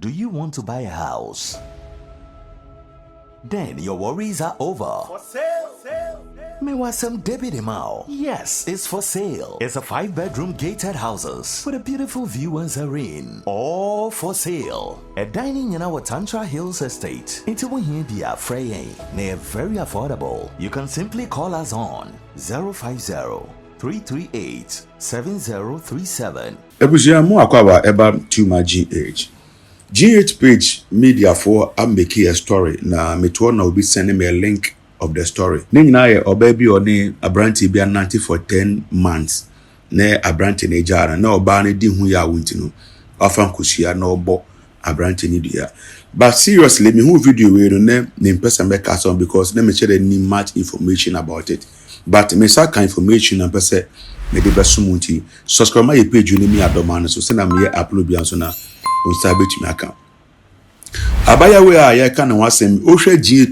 Do you want to buy a house? Then your worries are over. For sale. Mewasem Debbie Demao. Yes, it's for sale. It's a 5-bedroom gated houses with a beautiful view and serene. All for sale. A dining in our Tantra Hills estate. Into here be a fraying. They're very affordable. You can simply call us on 050-338-7037. Ebusia mu akwa eba tuma GH. GH page media for I'm making a story na metuo na obi send me a link of the story. Ne nyina ye oba bi oni abranti bi ananti for 10 months. Ne abranti ne jara na oba ne di hu ya wuntinu. Afan kusia na obo abranti ni dia. But seriously, me who video we no ne mpesa make us on because ne me share ni much information about it. But me saka information na pese me de besumunti. Subscribe my page ni mi adoma so send am here upload bi anso na on sabet me account. Abaya we a ye kan wasem o hwe G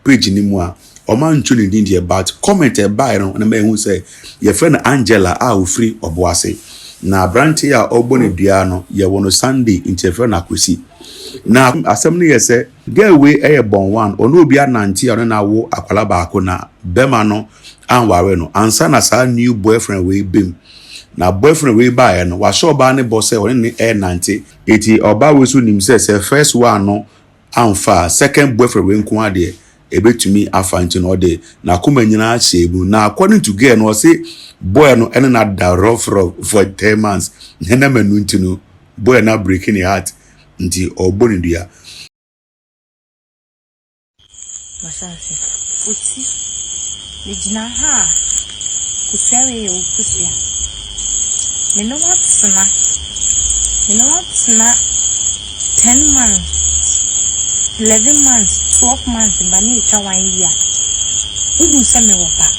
page ni mu a o man nchu ni din about comment e buy no na me hu say ye friend Angela a o free oboase na branti a ogbo ne dua no ye wono Sunday interfere na kwesi na asem ne ye say girl we e bon one ono obi ananti ono na wo akwala baako na bema no anware no ansa na sa new boyfriend we bem na boyfriend we buy no wa show ba ne boss e oni e 90 eti oba we so nim say first one no amfa second boyfriend we nko ade ebetumi afa nti no de na kuma nyina shebu na according to girl no say boy no ene na da rough for 10 months na manu nti no boy na breaking heart nti oboni dia masasi uti Nijina ha kusewe ukusia Nino watsuna 10 months 11 months 12 months mbani ita 1 year Udu seme wapa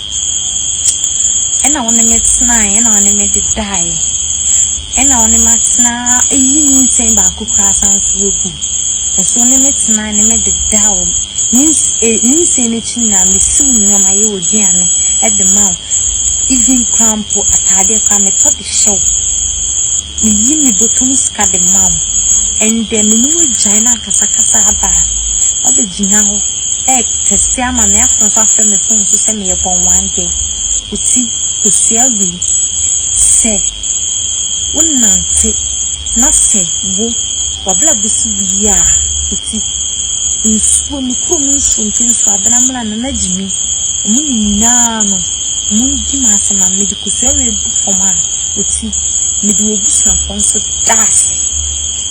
Ena wane metsina ena wane medidai Ena wane matsina iyi nsemba kukrasa nsuwogu Eso wane metsina ene medidai Ninse ne china misiu nyoma ye oduane at the mouth even crampo atade kwa me to the show me yimi botum ska the mouth and then me no gina kasa aba obe gina ho testi ama me afro so afre me phone so se me ye bon one day uti kusia wi se wonnante na se wo wabla bisu biya uti nsuo mikro nsuo ntinso adanamla na najimi munyano mungi masema medikusa we foma oti medu obusa fonso das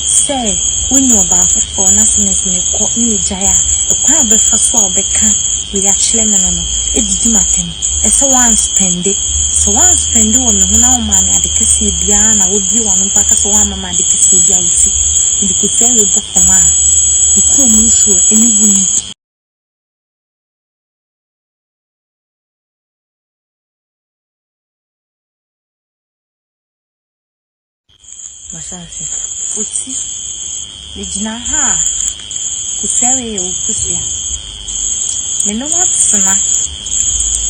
say wonyo ba fo na semes me ko ni jaya ekwa be fa so obeka we actually no edidi matem ese one spend it so one spend wo me huna wo ma me adekese bia na wo bi wo no paka so wa mama adekese bia usi medikusa we foma Ikro munsho eni wuni Masasi uti Nijina ha kusewe ukusia Nino watsuna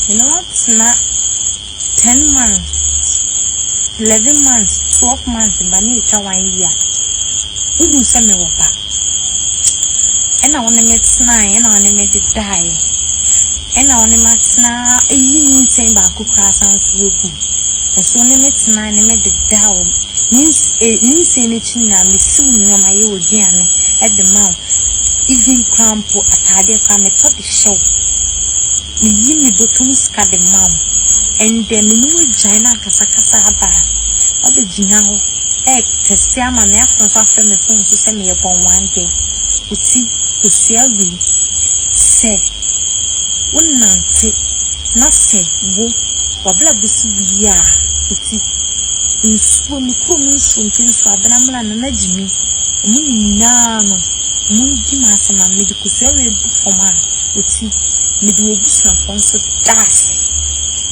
10 months 11 months 12 months mbani ita 1 year Udu seme wapa Ena wane metsina ena wane medidai Ena wane matsina iyi nsemba kukrasa nsuwogu Eso wane metsina ene medidai Ninse ne china misiu nyoma ye oduane at the mouth even crampo atade kwa me to the show me yimi botum ska the mouth and then me no gina kasa aba obe gina ho testi ama me afro so afre me phone so se me ye bon one day uti kusia wi se wonnante na se wo wabla bisu biya uti nsuo mikro nsuo ntinso adanamla na najimi munyano mungi masema medikusa we foma uti medu obusa fonso das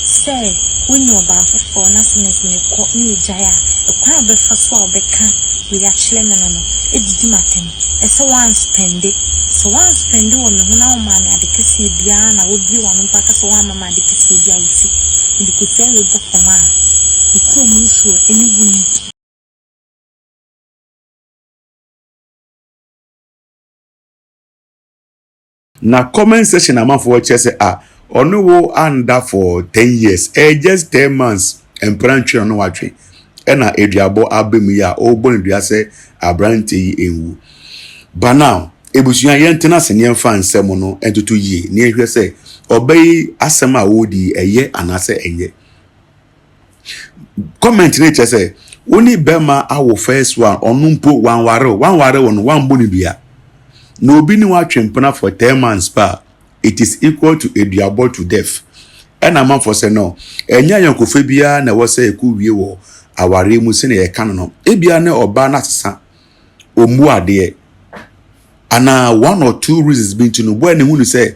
say wonyo ba fo na semes me ko ni jaya ekwa be fa so obeka we actually no edidi matem ese one spend it so one spend wo me huna wo ma me adekese bia na wo bi wo no paka so wa mama adekese bia usi medikusa we foma Ikro munsho eni wuni Na comment section amanfo che say ono wo under for 10 years just 10 months emprantwe ono watwe na eduabo abemu ya obonu dua say abrante yi enwu but now ebusuan yentena senye fa nsem no entutu yi na ehwe say obey asem a wodi eye anase enye comment ne che say oni bema awo first one onumpo wanware won wan bonu bia no obi ni watwe mpena for 10 months pa it is equal to eduabo to death and a man for say no enya yankofe bia na wo say eku wie wo aware mu se na ye kan no ebia na oba na sesa omu ade ana one or two reasons been to no boy ne hu say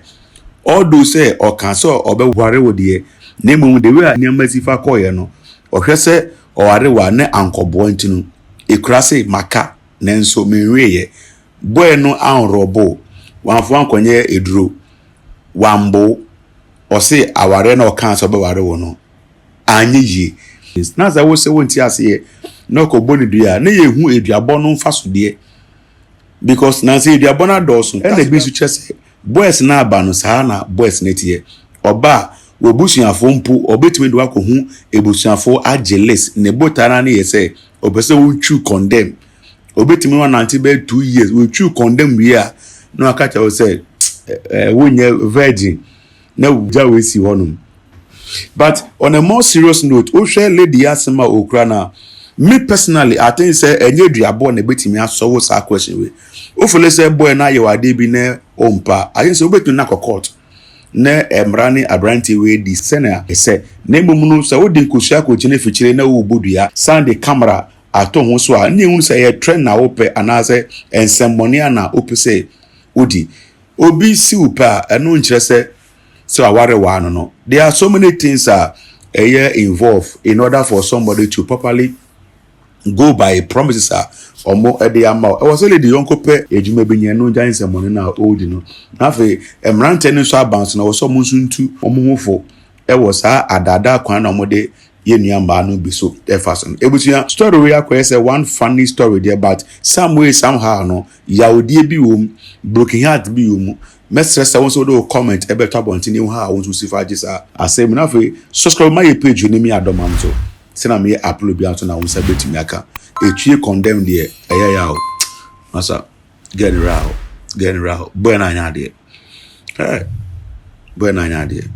all those say o kan so obe ware wo de na emu de we anyama sifa koye no o hwe say o ware wa ne ankobo ntinu ekura say maka nenso menwe ye boy no an robo wanfo ankonye eduro wambo o say aware na o kan so be ware wo no anye yi na za wo se wonti ase no ko boni dua na ye hu eduabo no mfaso de because na say eduabo na doso e na bi su chese boys na aba no saa na boys na tie oba wo busuafo mpu obetime do akohu ebusuafo ajeles ne botara na ye say obese wo tru condemn obetime wa nanti be 2 years wo tru condemn wi a no akacha wo say wonye virgin na uja we si honum. But on a more serious note, Osha lady asema okrana. Me personally, I think say enye duabo na betimi aso wo sa question we. Ofole say boy na ye wade bi ne ompa. I think say obetu na court. Ne emrani abranti we di sena say na emunu say wo din kosia ko chine fichire na wo bodua sand the camera ato ho so a ne hu say ye trend na ope anase ensemmoni na ope say odi obi si upa eno nkyere say so aware wa no there are so many things involved in order for somebody to properly go by promises omo e dey ama e was only the yonko pe ejuma benye no jan semoni na old no na fe emrante ni so abans na wo so mo nsuntu omo hofo e was adada kwan na omo de yenua mba no bi so e fason ebutua story we akwa say one funny story there but some way somehow no yaodie bi wom broken heart bi wom mesresa won so do comment ebe to abonti ni ha won so sifa gisa asem na fe subscribe my page ni mi adomam so se na me upload bi ato na won sa betimi aka etwie condemn there eya o asa get it right boy na nya there boy na nya there